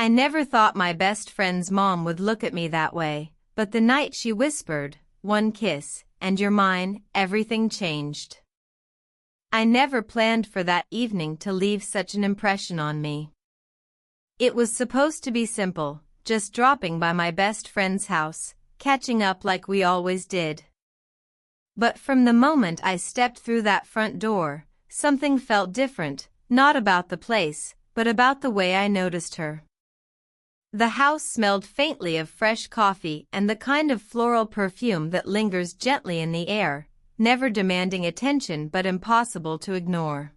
I never thought my best friend's mom would look at me that way, but the night she whispered, "One kiss, and you're mine," everything changed. I never planned for that evening to leave such an impression on me. It was supposed to be simple, just dropping by my best friend's house, catching up like we always did. But from the moment I stepped through that front door, something felt different, not about the place, but about the way I noticed her. The house smelled faintly of fresh coffee and the kind of floral perfume that lingers gently in the air, never demanding attention but impossible to ignore.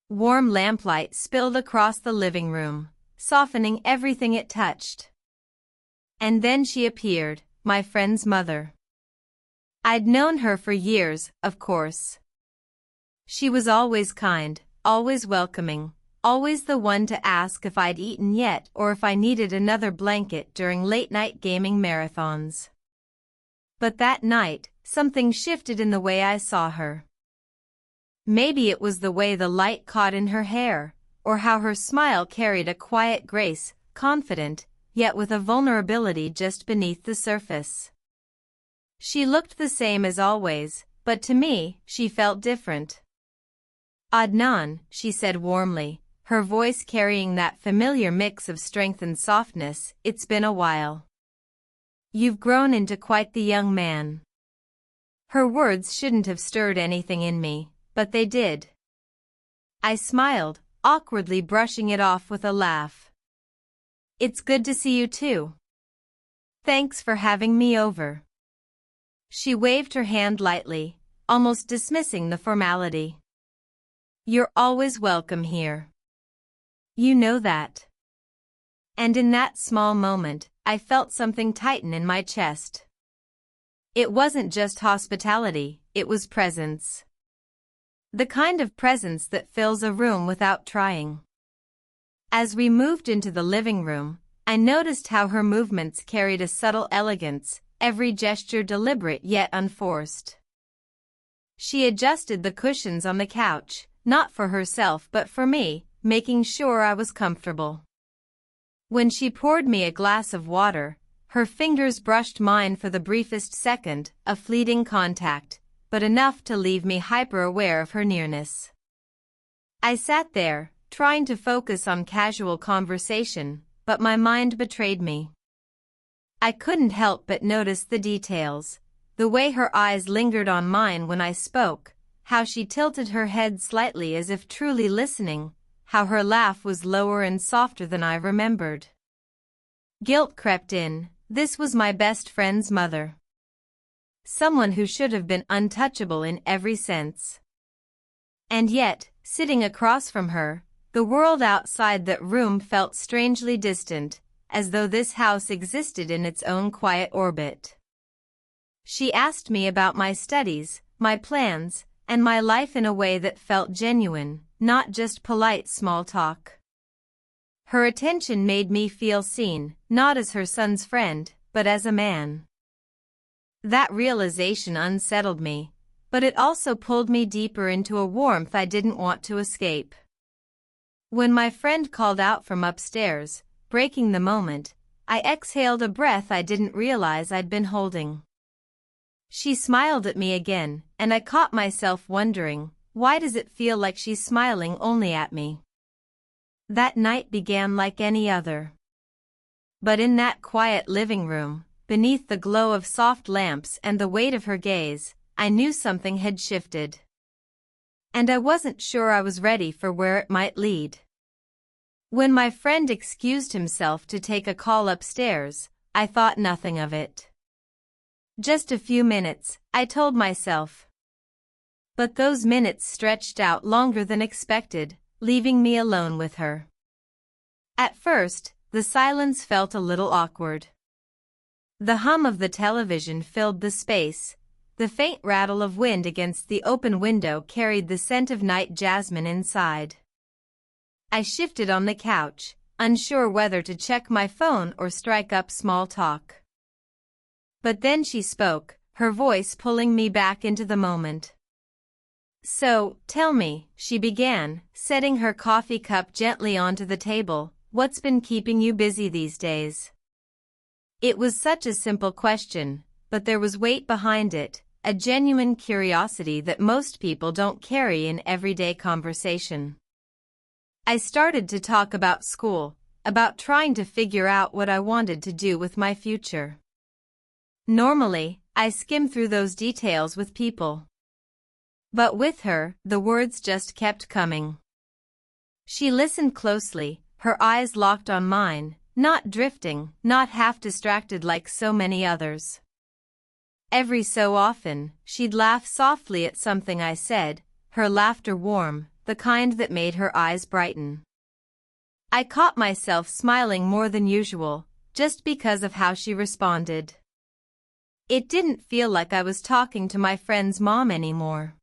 Warm lamplight spilled across the living room, softening everything it touched. And then she appeared, my friend's mother. I'd known her for years, of course. She was always kind, always welcoming, always the one to ask if I'd eaten yet or if I needed another blanket during late-night gaming marathons. But that night, something shifted in the way I saw her. Maybe it was the way the light caught in her hair, or how her smile carried a quiet grace, confident, yet with a vulnerability just beneath the surface. She looked the same as always, but to me, she felt different. "Adnan," she said warmly, her voice carrying that familiar mix of strength and softness, "it's been a while. You've grown into quite the young man." Her words shouldn't have stirred anything in me, but they did. I smiled, awkwardly brushing it off with a laugh. "It's good to see you too. Thanks for having me over." She waved her hand lightly, almost dismissing the formality. "You're always welcome here. You know that." And in that small moment, I felt something tighten in my chest. It wasn't just hospitality, it was presence. The kind of presence that fills a room without trying. As we moved into the living room, I noticed how her movements carried a subtle elegance, every gesture deliberate yet unforced. She adjusted the cushions on the couch, not for herself but for me, making sure I was comfortable. When she poured me a glass of water, her fingers brushed mine for the briefest second, a fleeting contact, but enough to leave me hyper-aware of her nearness. I sat there, trying to focus on casual conversation, but my mind betrayed me. I couldn't help but notice the details, the way her eyes lingered on mine when I spoke, how she tilted her head slightly as if truly listening, how her laugh was lower and softer than I remembered. Guilt crept in. This was my best friend's mother. Someone who should have been untouchable in every sense. And yet, sitting across from her, the world outside that room felt strangely distant, as though this house existed in its own quiet orbit. She asked me about my studies, my plans, and my life in a way that felt genuine, not just polite small talk. Her attention made me feel seen, not as her son's friend, but as a man. That realization unsettled me, but it also pulled me deeper into a warmth I didn't want to escape. When my friend called out from upstairs, breaking the moment, I exhaled a breath I didn't realize I'd been holding. She smiled at me again, and I caught myself wondering, why does it feel like she's smiling only at me? That night began like any other. But in that quiet living room, beneath the glow of soft lamps and the weight of her gaze, I knew something had shifted. And I wasn't sure I was ready for where it might lead. When my friend excused himself to take a call upstairs, I thought nothing of it. Just a few minutes, I told myself. But those minutes stretched out longer than expected, leaving me alone with her. At first, the silence felt a little awkward. The hum of the television filled the space. The faint rattle of wind against the open window carried the scent of night jasmine inside. I shifted on the couch, unsure whether to check my phone or strike up small talk. But then she spoke, her voice pulling me back into the moment. "So, tell me," she began, setting her coffee cup gently onto the table, what's been keeping you busy these days? It was such a simple question, but there was weight behind it, a genuine curiosity that most people don't carry in everyday conversation. I started to talk about school, about trying to figure out what I wanted to do with my future. Normally, I skim through those details with people. But with her, the words just kept coming. She listened closely, her eyes locked on mine, not drifting, not half distracted like so many others. Every so often, she'd laugh softly at something I said, her laughter warm, the kind that made her eyes brighten. I caught myself smiling more than usual, just because of how she responded. It didn't feel like I was talking to my friend's mom anymore.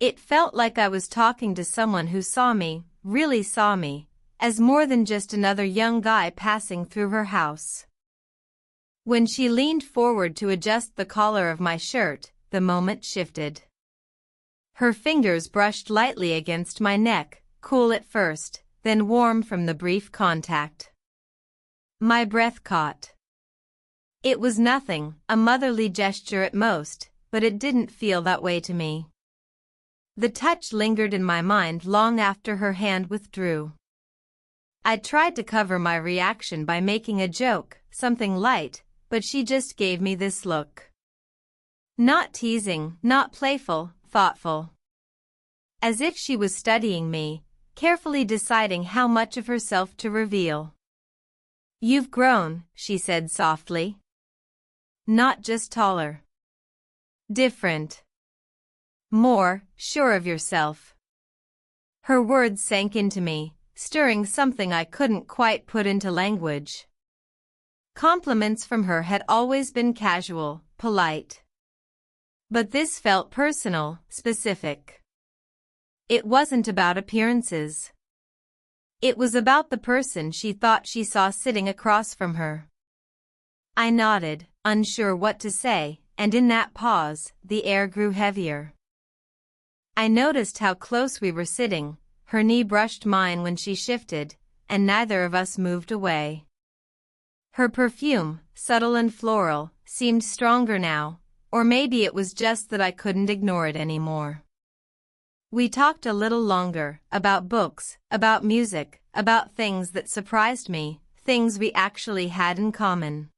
It felt like I was talking to someone who saw me, really saw me, as more than just another young guy passing through her house. When she leaned forward to adjust the collar of my shirt, the moment shifted. Her fingers brushed lightly against my neck, cool at first, then warm from the brief contact. My breath caught. It was nothing, a motherly gesture at most, but it didn't feel that way to me. The touch lingered in my mind long after her hand withdrew. I tried to cover my reaction by making a joke, something light, but she just gave me this look. Not teasing, not playful, thoughtful. As if she was studying me, carefully deciding how much of herself to reveal. "You've grown," she said softly. "Not just taller. Different. More sure of yourself." Her words sank into me, stirring something I couldn't quite put into language. Compliments from her had always been casual, polite. But this felt personal, specific. It wasn't about appearances. It was about the person she thought she saw sitting across from her. I nodded, unsure what to say, and in that pause, the air grew heavier. I noticed how close we were sitting, her knee brushed mine when she shifted, and neither of us moved away. Her perfume, subtle and floral, seemed stronger now, or maybe it was just that I couldn't ignore it anymore. We talked a little longer, about books, about music, about things that surprised me, things we actually had in common.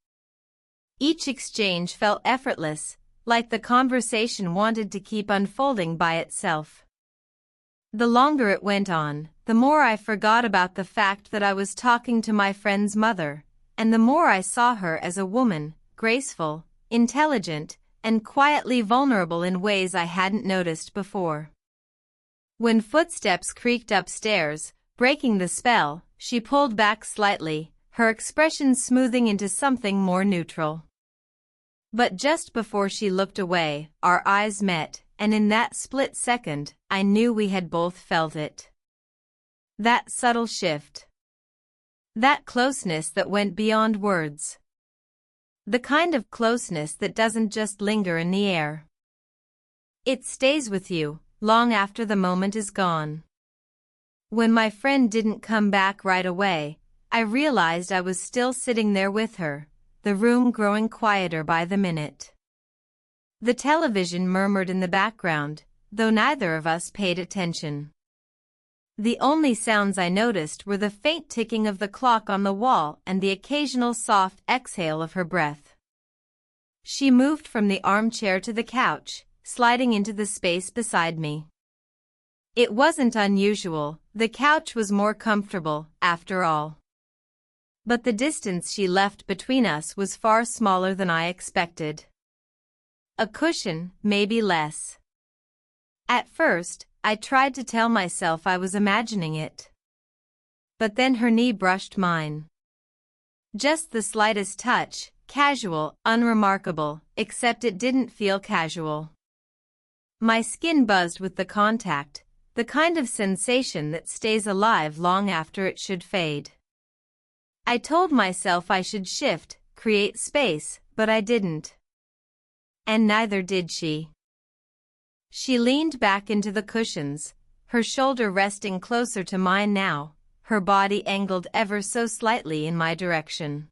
Each exchange felt effortless, like the conversation wanted to keep unfolding by itself. The longer it went on, the more I forgot about the fact that I was talking to my friend's mother, and the more I saw her as a woman, graceful, intelligent, and quietly vulnerable in ways I hadn't noticed before. When footsteps creaked upstairs, breaking the spell, she pulled back slightly, her expression smoothing into something more neutral. But just before she looked away, our eyes met, and in that split second, I knew we had both felt it. That subtle shift. That closeness that went beyond words. The kind of closeness that doesn't just linger in the air. It stays with you, long after the moment is gone. When my friend didn't come back right away, I realized I was still sitting there with her, the room growing quieter by the minute. The television murmured in the background, though neither of us paid attention. The only sounds I noticed were the faint ticking of the clock on the wall and the occasional soft exhale of her breath. She moved from the armchair to the couch, sliding into the space beside me. It wasn't unusual, the couch was more comfortable, after all. But the distance she left between us was far smaller than I expected. A cushion, maybe less. At first, I tried to tell myself I was imagining it. But then her knee brushed mine. Just the slightest touch, casual, unremarkable, except it didn't feel casual. My skin buzzed with the contact, the kind of sensation that stays alive long after it should fade. I told myself I should shift, create space, but I didn't. And neither did she. She leaned back into the cushions, her shoulder resting closer to mine now, her body angled ever so slightly in my direction.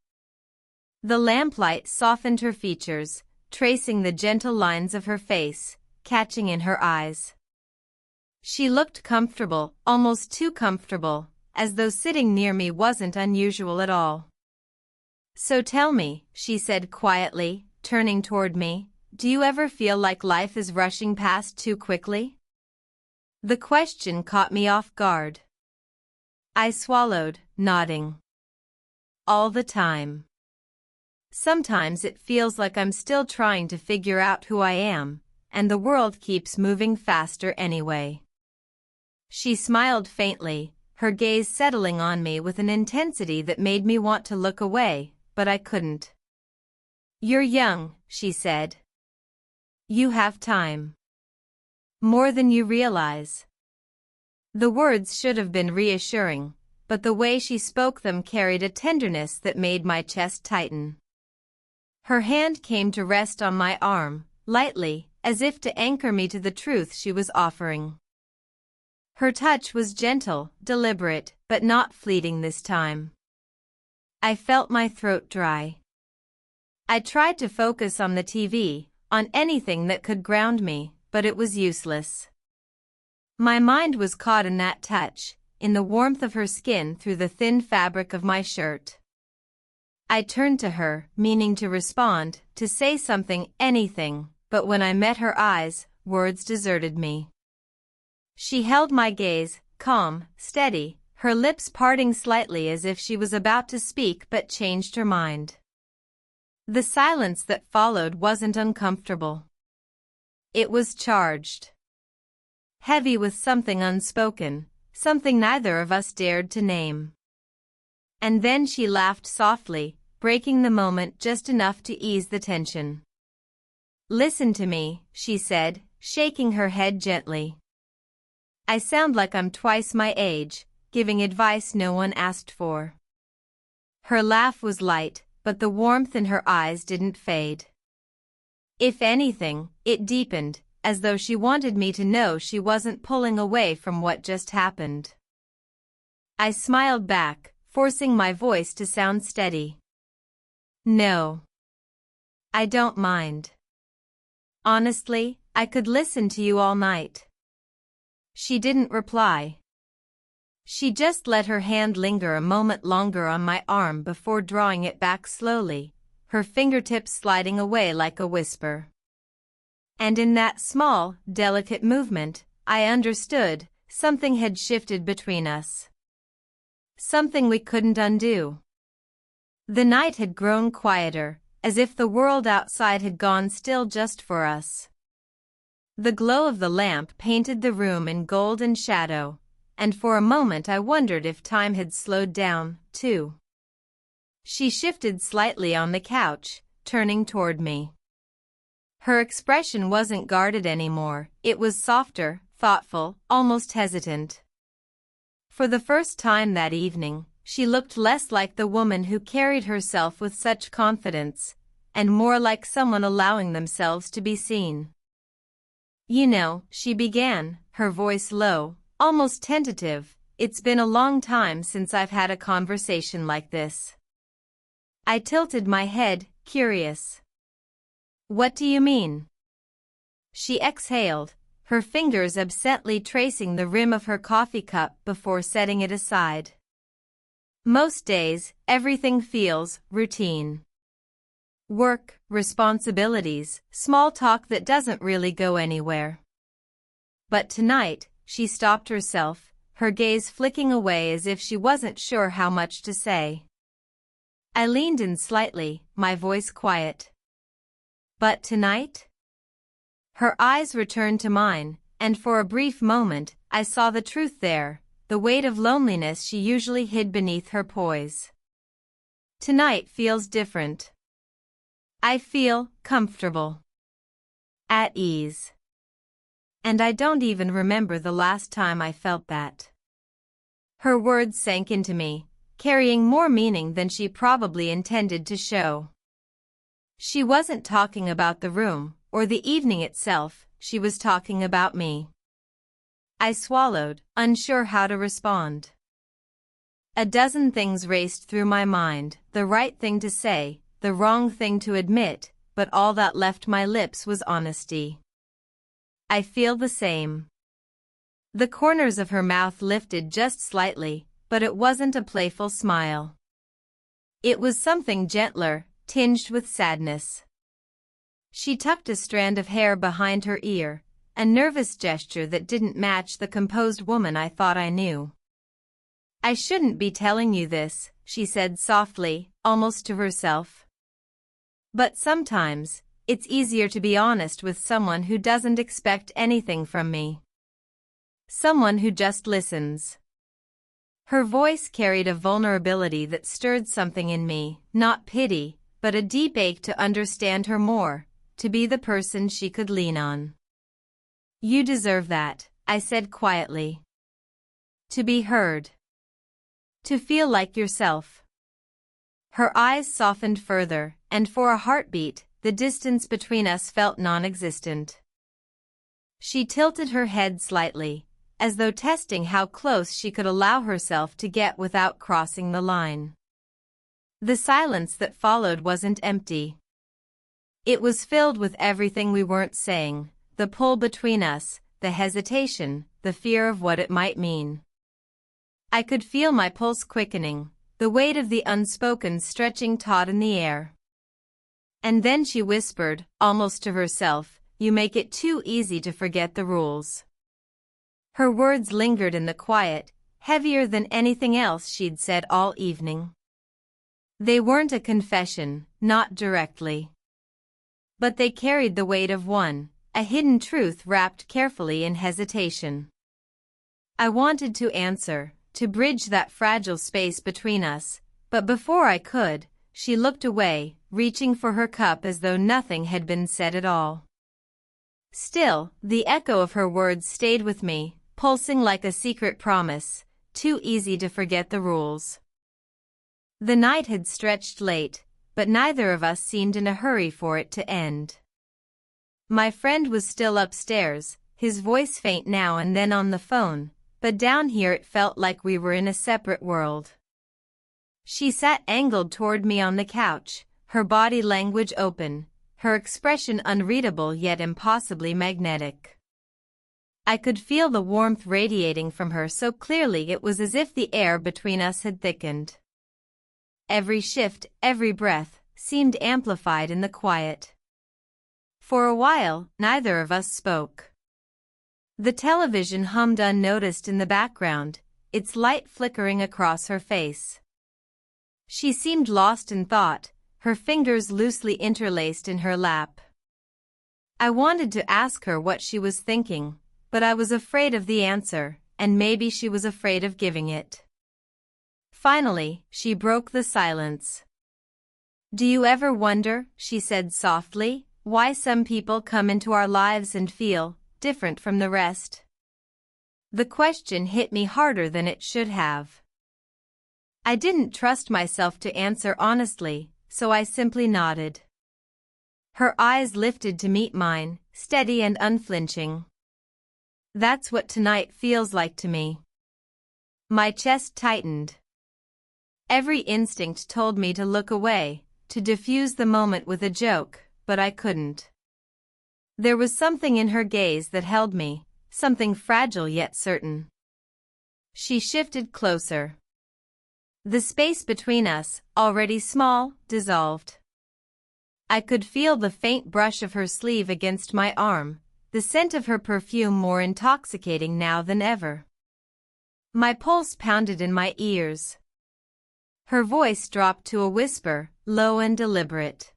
The lamplight softened her features, tracing the gentle lines of her face, catching in her eyes. She looked comfortable, almost too comfortable, as though sitting near me wasn't unusual at all. "So tell me," she said quietly, turning toward me, "do you ever feel like life is rushing past too quickly?" The question caught me off guard. I swallowed, nodding. All the time. Sometimes it feels like I'm still trying to figure out who I am, and the world keeps moving faster anyway. She smiled faintly, her gaze settling on me with an intensity that made me want to look away, but I couldn't. "You're young," she said. "You have time. More than you realize." The words should have been reassuring, but the way she spoke them carried a tenderness that made my chest tighten. Her hand came to rest on my arm, lightly, as if to anchor me to the truth she was offering. Her touch was gentle, deliberate, but not fleeting this time. I felt my throat dry. I tried to focus on the TV, on anything that could ground me, but it was useless. My mind was caught in that touch, in the warmth of her skin through the thin fabric of my shirt. I turned to her, meaning to respond, to say something, anything, but when I met her eyes, words deserted me. She held my gaze, calm, steady, her lips parting slightly as if she was about to speak but changed her mind. The silence that followed wasn't uncomfortable. It was charged. Heavy with something unspoken, something neither of us dared to name. And then she laughed softly, breaking the moment just enough to ease the tension. "Listen to me," she said, shaking her head gently. "I sound like I'm twice my age, giving advice no one asked for." Her laugh was light, but the warmth in her eyes didn't fade. If anything, it deepened, as though she wanted me to know she wasn't pulling away from what just happened. I smiled back, forcing my voice to sound steady. "No. I don't mind. Honestly, I could listen to you all night." She didn't reply. She just let her hand linger a moment longer on my arm before drawing it back slowly, her fingertips sliding away like a whisper. And in that small, delicate movement, I understood, something had shifted between us. Something we couldn't undo. The night had grown quieter, as if the world outside had gone still just for us. The glow of the lamp painted the room in gold and shadow, and for a moment I wondered if time had slowed down, too. She shifted slightly on the couch, turning toward me. Her expression wasn't guarded anymore, it was softer, thoughtful, almost hesitant. For the first time that evening, she looked less like the woman who carried herself with such confidence, and more like someone allowing themselves to be seen. "You know," she began, her voice low, almost tentative, "it's been a long time since I've had a conversation like this." I tilted my head, curious. "What do you mean?" She exhaled, her fingers absently tracing the rim of her coffee cup before setting it aside. "Most days, everything feels routine. Work, responsibilities, small talk that doesn't really go anywhere. But tonight," she stopped herself, her gaze flicking away as if she wasn't sure how much to say. I leaned in slightly, my voice quiet. "But tonight?" Her eyes returned to mine, and for a brief moment, I saw the truth there, the weight of loneliness she usually hid beneath her poise. "Tonight feels different. I feel comfortable. At ease. And I don't even remember the last time I felt that." Her words sank into me, carrying more meaning than she probably intended to show. She wasn't talking about the room, or the evening itself, she was talking about me. I swallowed, unsure how to respond. A dozen things raced through my mind, the right thing to say, the wrong thing to admit, but all that left my lips was honesty. I feel the same. The corners of her mouth lifted just slightly, but it wasn't a playful smile. It was something gentler, tinged with sadness. She tucked a strand of hair behind her ear, a nervous gesture that didn't match the composed woman I thought I knew. "I shouldn't be telling you this," she said softly, almost to herself. "But sometimes, it's easier to be honest with someone who doesn't expect anything from me. Someone who just listens." Her voice carried a vulnerability that stirred something in me, not pity, but a deep ache to understand her more, to be the person she could lean on. "You deserve that," I said quietly. "To be heard. To feel like yourself." Her eyes softened further, and for a heartbeat, the distance between us felt non-existent. She tilted her head slightly, as though testing how close she could allow herself to get without crossing the line. The silence that followed wasn't empty. It was filled with everything we weren't saying, the pull between us, the hesitation, the fear of what it might mean. I could feel my pulse quickening, the weight of the unspoken stretching taut in the air. And then she whispered, almost to herself, "You make it too easy to forget the rules." Her words lingered in the quiet, heavier than anything else she'd said all evening. They weren't a confession, not directly. But they carried the weight of one, a hidden truth wrapped carefully in hesitation. I wanted to answer, to bridge that fragile space between us, but before I could, she looked away, reaching for her cup as though nothing had been said at all. Still, the echo of her words stayed with me, pulsing like a secret promise, too easy to forget the rules. The night had stretched late, but neither of us seemed in a hurry for it to end. My friend was still upstairs, his voice faint now and then on the phone, but down here it felt like we were in a separate world. She sat angled toward me on the couch, her body language open, her expression unreadable yet impossibly magnetic. I could feel the warmth radiating from her so clearly it was as if the air between us had thickened. Every shift, every breath, seemed amplified in the quiet. For a while, neither of us spoke. The television hummed unnoticed in the background, its light flickering across her face. She seemed lost in thought, her fingers loosely interlaced in her lap. I wanted to ask her what she was thinking, but I was afraid of the answer, and maybe she was afraid of giving it. Finally, she broke the silence. "Do you ever wonder," she said softly, "why some people come into our lives and feel different from the rest?" The question hit me harder than it should have. I didn't trust myself to answer honestly, so I simply nodded. Her eyes lifted to meet mine, steady and unflinching. "That's what tonight feels like to me." My chest tightened. Every instinct told me to look away, to diffuse the moment with a joke, but I couldn't. There was something in her gaze that held me, something fragile yet certain. She shifted closer. The space between us, already small, dissolved. I could feel the faint brush of her sleeve against my arm, the scent of her perfume more intoxicating now than ever. My pulse pounded in my ears. Her voice dropped to a whisper, low and deliberate.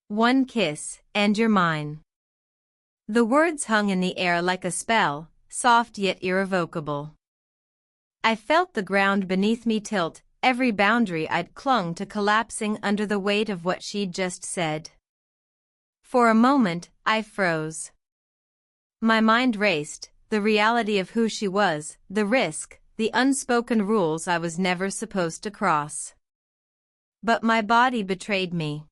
"One kiss, and you're mine." The words hung in the air like a spell, soft yet irrevocable. I felt the ground beneath me tilt, every boundary I'd clung to collapsing under the weight of what she'd just said. For a moment, I froze. My mind raced, the reality of who she was, the risk, the unspoken rules I was never supposed to cross. But my body betrayed me.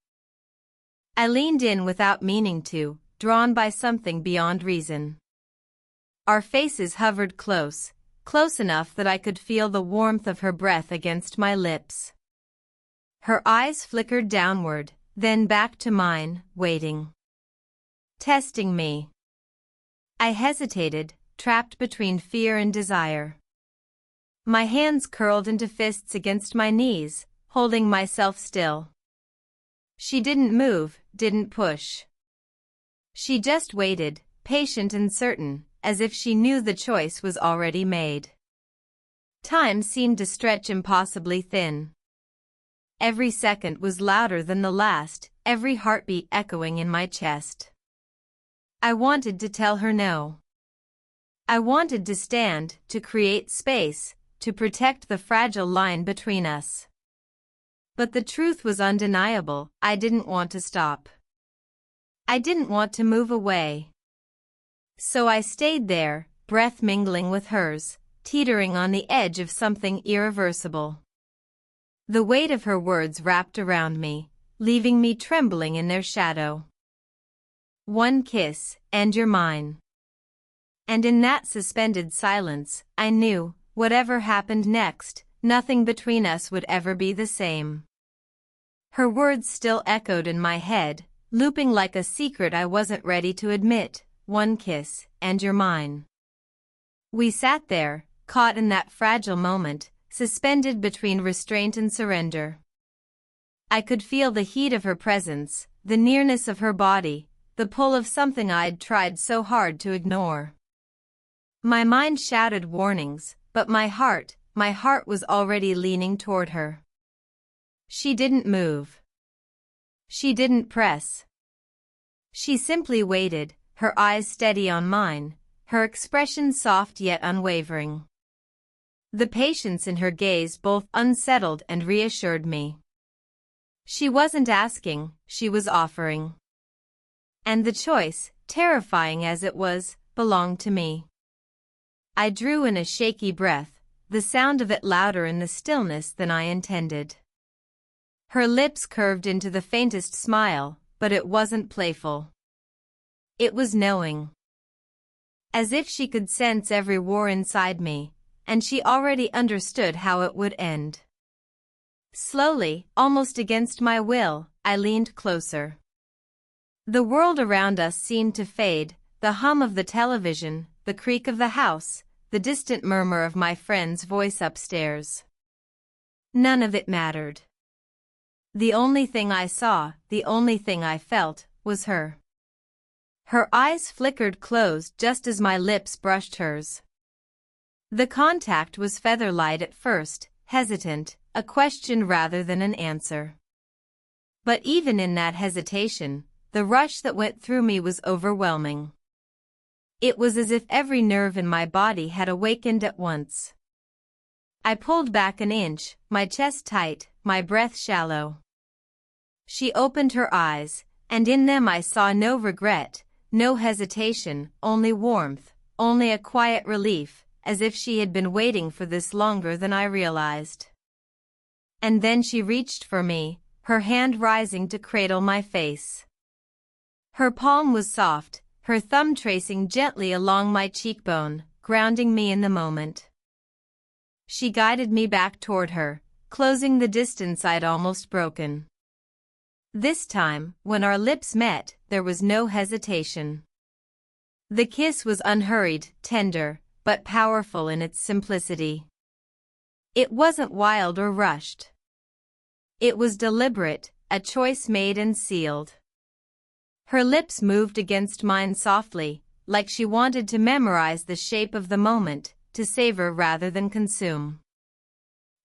I leaned in without meaning to, drawn by something beyond reason. Our faces hovered close, close enough that I could feel the warmth of her breath against my lips. Her eyes flickered downward, then back to mine, waiting. Testing me. I hesitated, trapped between fear and desire. My hands curled into fists against my knees, holding myself still. She didn't move, didn't push. She just waited, patient and certain, as if she knew the choice was already made. Time seemed to stretch impossibly thin. Every second was louder than the last, every heartbeat echoing in my chest. I wanted to tell her no. I wanted to stand, to create space, to protect the fragile line between us. But the truth was undeniable. I didn't want to stop. I didn't want to move away. So I stayed there, breath mingling with hers, teetering on the edge of something irreversible. The weight of her words wrapped around me, leaving me trembling in their shadow. One kiss, and you're mine. And in that suspended silence, I knew, whatever happened next, nothing between us would ever be the same. Her words still echoed in my head, looping like a secret I wasn't ready to admit. One kiss, and you're mine. We sat there, caught in that fragile moment, suspended between restraint and surrender. I could feel the heat of her presence, the nearness of her body, the pull of something I'd tried so hard to ignore. My mind shouted warnings, but my heart was already leaning toward her. She didn't move. She didn't press. She simply waited, her eyes steady on mine, her expression soft yet unwavering. The patience in her gaze both unsettled and reassured me. She wasn't asking, she was offering. And the choice, terrifying as it was, belonged to me. I drew in a shaky breath, the sound of it louder in the stillness than I intended. Her lips curved into the faintest smile, but it wasn't playful. It was knowing. As if she could sense every war inside me, and she already understood how it would end. Slowly, almost against my will, I leaned closer. The world around us seemed to fade, the hum of the television, the creak of the house, the distant murmur of my friend's voice upstairs. None of it mattered. The only thing I saw, the only thing I felt, was her. Her eyes flickered closed just as my lips brushed hers. The contact was feather-light at first, hesitant, a question rather than an answer. But even in that hesitation, the rush that went through me was overwhelming. It was as if every nerve in my body had awakened at once. I pulled back an inch, my chest tight, my breath shallow. She opened her eyes, and in them I saw no regret, no hesitation, only warmth, only a quiet relief, as if she had been waiting for this longer than I realized. And then she reached for me, her hand rising to cradle my face. Her palm was soft, her thumb tracing gently along my cheekbone, grounding me in the moment. She guided me back toward her, closing the distance I'd almost broken. This time, when our lips met, there was no hesitation. The kiss was unhurried, tender, but powerful in its simplicity. It wasn't wild or rushed. It was deliberate, a choice made and sealed. Her lips moved against mine softly, like she wanted to memorize the shape of the moment, to savor rather than consume.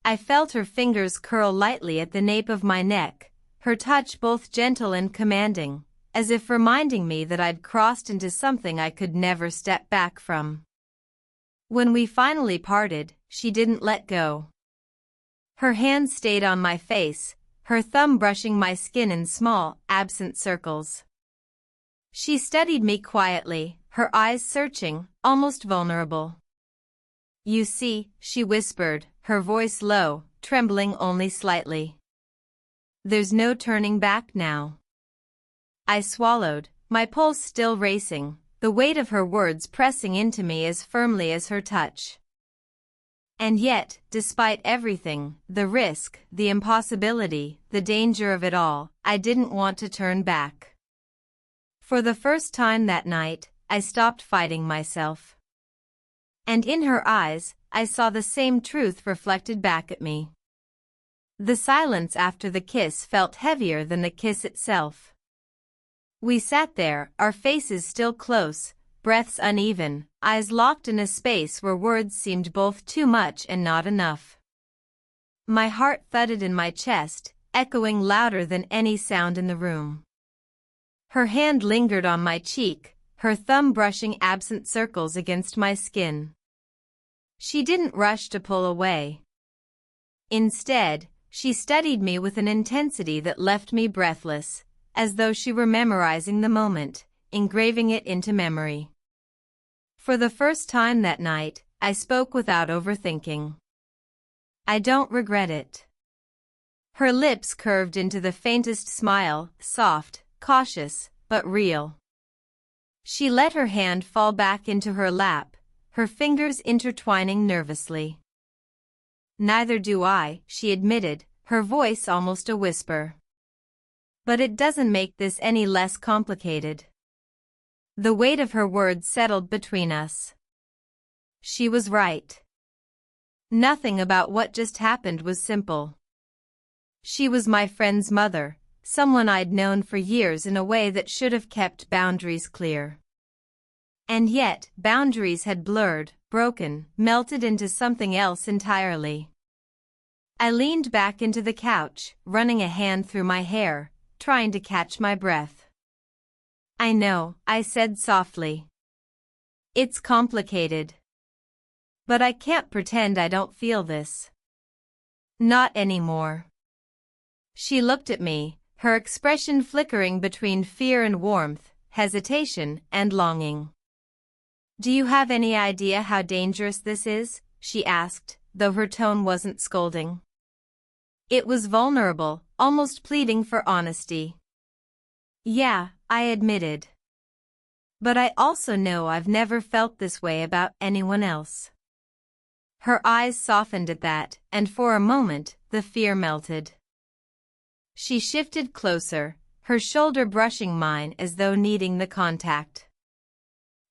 I felt her fingers curl lightly at the nape of my neck, her touch both gentle and commanding, as if reminding me that I'd crossed into something I could never step back from. When we finally parted, she didn't let go. Her hand stayed on my face, her thumb brushing my skin in small, absent circles. She studied me quietly, her eyes searching, almost vulnerable. "You see," she whispered, her voice low, trembling only slightly. "There's no turning back now." I swallowed, my pulse still racing, the weight of her words pressing into me as firmly as her touch. And yet, despite everything, the risk, the impossibility, the danger of it all, I didn't want to turn back. For the first time that night, I stopped fighting myself. And in her eyes, I saw the same truth reflected back at me. The silence after the kiss felt heavier than the kiss itself. We sat there, our faces still close, breaths uneven, eyes locked in a space where words seemed both too much and not enough. My heart thudded in my chest, echoing louder than any sound in the room. Her hand lingered on my cheek, her thumb brushing absent circles against my skin. She didn't rush to pull away. Instead, she studied me with an intensity that left me breathless, as though she were memorizing the moment, engraving it into memory. For the first time that night, I spoke without overthinking. I don't regret it. Her lips curved into the faintest smile, soft, cautious, but real. She let her hand fall back into her lap, her fingers intertwining nervously. Neither do I, she admitted, her voice almost a whisper. But it doesn't make this any less complicated. The weight of her words settled between us. She was right. Nothing about what just happened was simple. She was my friend's mother, someone I'd known for years in a way that should have kept boundaries clear. And yet, boundaries had blurred, broken, melted into something else entirely. I leaned back into the couch, running a hand through my hair, trying to catch my breath. I know, I said softly. It's complicated. But I can't pretend I don't feel this. Not anymore. She looked at me, her expression flickering between fear and warmth, hesitation and longing. Do you have any idea how dangerous this is? She asked, though her tone wasn't scolding. It was vulnerable, almost pleading for honesty. Yeah, I admitted. But I also know I've never felt this way about anyone else. Her eyes softened at that, and for a moment, the fear melted. She shifted closer, her shoulder brushing mine as though needing the contact.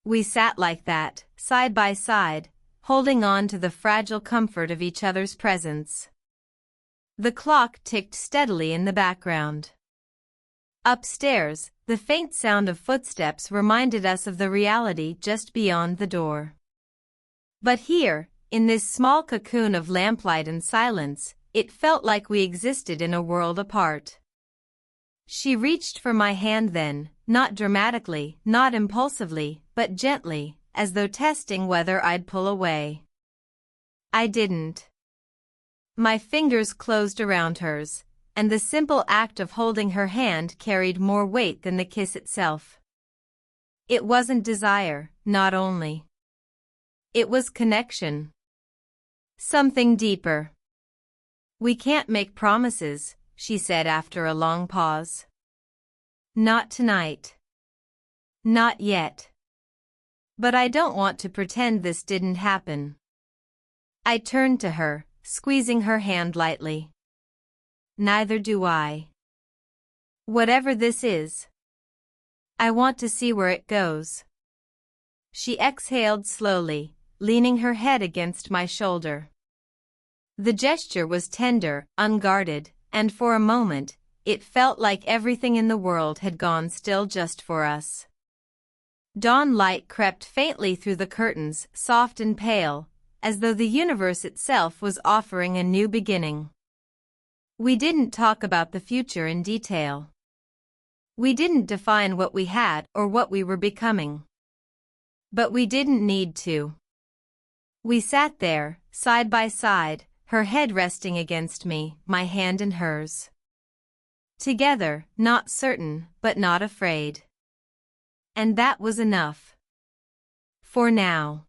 We sat like that, side by side, holding on to the fragile comfort of each other's presence. The clock ticked steadily in the background. Upstairs, the faint sound of footsteps reminded us of the reality just beyond the door. But here, in this small cocoon of lamplight and silence, it felt like we existed in a world apart. She reached for my hand then, not dramatically, not impulsively, but gently, as though testing whether I'd pull away. I didn't. My fingers closed around hers, and the simple act of holding her hand carried more weight than the kiss itself. It wasn't desire, not only. It was connection. Something deeper. We can't make promises, she said after a long pause. Not tonight. Not yet. But I don't want to pretend this didn't happen. I turned to her, squeezing her hand lightly. Neither do I. Whatever this is, I want to see where it goes. She exhaled slowly, leaning her head against my shoulder. The gesture was tender, unguarded, and for a moment, it felt like everything in the world had gone still just for us. Dawn light crept faintly through the curtains, soft and pale, as though the universe itself was offering a new beginning. We didn't talk about the future in detail. We didn't define what we had or what we were becoming. But we didn't need to. We sat there, side by side, her head resting against me, my hand in hers. Together, not certain, but not afraid. And that was enough. For now.